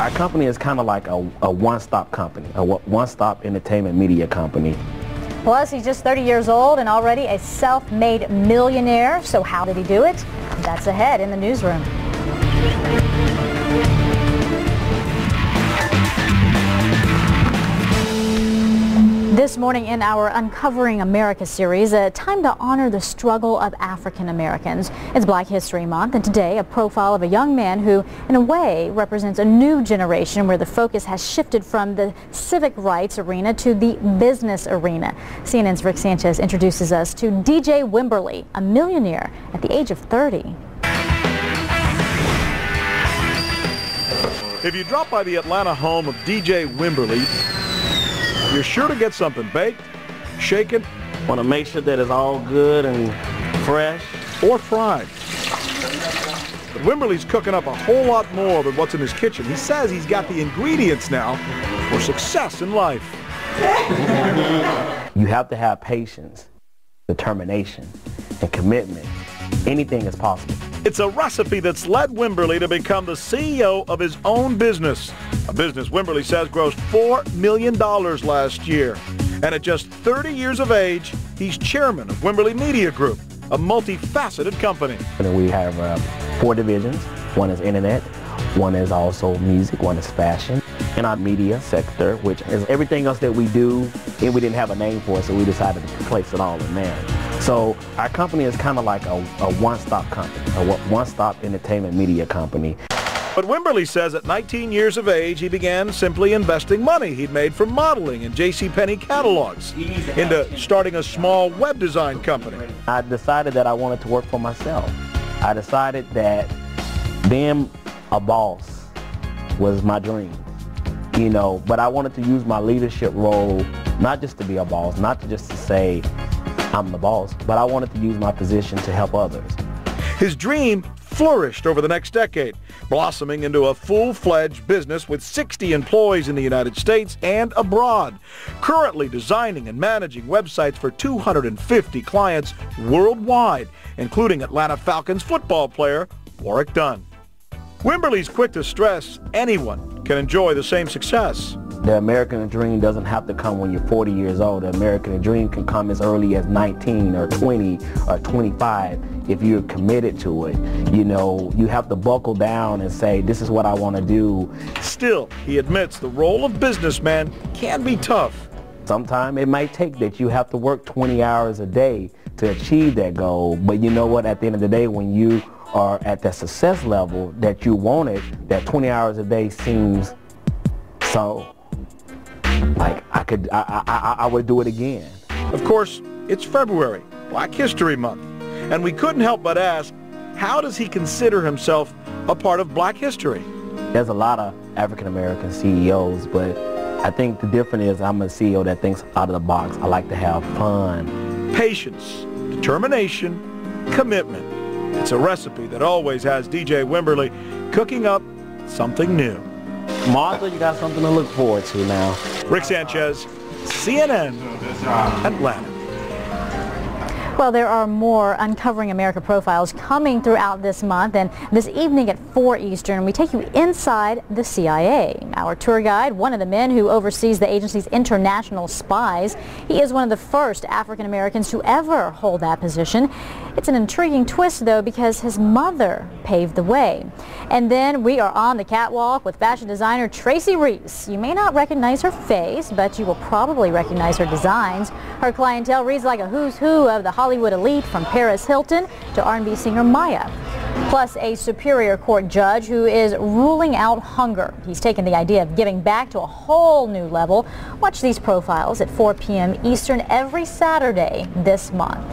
Our company is kind of like a one-stop company, a one-stop entertainment media company. Plus, he's just 30 years old and already a self-made millionaire. So how did he do it? That's ahead in the newsroom. This morning in our Uncovering America series, a time to honor the struggle of African Americans. It's Black History Month, and today a profile of a young man who, in a way, represents a new generation where the focus has shifted from the civic rights arena to the business arena. CNN's Rick Sanchez introduces us to DJ Wimberly, a millionaire at the age of 30. If you drop by the Atlanta home of DJ Wimberly, you're sure to get something baked, shaken, Want to make sure that it's all good and fresh. or fried. But Wimberly's cooking up a whole lot more than what's in his kitchen. He says he's got the ingredients now for success in life. You have to have patience, determination, and commitment. Anything is possible. It's a recipe that's led Wimberly to become the CEO of his own business. A business Wimberly says grossed $4 million last year. And at just 30 years of age, he's chairman of Wimberly Media Group, a multifaceted company. And we have 4 divisions. One is internet, one is also music, one is fashion. In our media sector, which is everything else that we do, and we didn't have a name for it, so we decided to place it all in there. So our company is kind of like a one-stop company, a one-stop entertainment media company. But Wimberly says at 19 years of age, he began simply investing money he'd made from modeling and JCPenney catalogs into starting a small web design company. I decided that I wanted to work for myself. I decided that being a boss was my dream, you know, but I wanted to use my leadership role not just to be a boss, not just to say I'm the boss, but I wanted to use my position to help others. His dream flourished over the next decade, blossoming into a full-fledged business with 60 employees in the United States and abroad, currently designing and managing websites for 250 clients worldwide, including Atlanta Falcons football player Warrick Dunn. Wimberly's quick to stress anyone can enjoy the same success. The American dream doesn't have to come when you're 40 years old. The American dream can come as early as 19 or 20 or 25 if you're committed to it. You know, you have to buckle down and say, this is what I want to do. Still, he admits the role of businessman can be tough. Sometimes it might take that you have to work 20 hours a day to achieve that goal. But you know what? At the end of the day, when you are at that success level that you wanted, that 20 hours a day seems so like I would do it again. Of course, it's February, Black History Month, and we couldn't help but ask, how does he consider himself a part of Black history? There's a lot of African American CEOs, but I think the difference is I'm a CEO that thinks out of the box. I like to have fun. Patience, determination, commitment. It's a recipe that always has DJ Wimberly cooking up something new. Martha, you got something to look forward to now. Rick Sanchez, CNN, Atlanta. Well, there are more Uncovering America profiles coming throughout this month, and this evening at 4 Eastern, we take you inside the CIA. Our tour guide, one of the men who oversees the agency's international spies. He is one of the first African Americans to ever hold that position. It's an intriguing twist, though, because his mother paved the way. And then we are on the catwalk with fashion designer Tracy Reese. You may not recognize her face, but you will probably recognize her designs. Her clientele reads like a who's who of the Hollywood elite, from Paris Hilton to R&B singer Maya. Plus a Superior Court judge who is ruling out hunger. He's taken the idea of giving back to a whole new level. Watch these profiles at 4 p.m. Eastern every Saturday this month.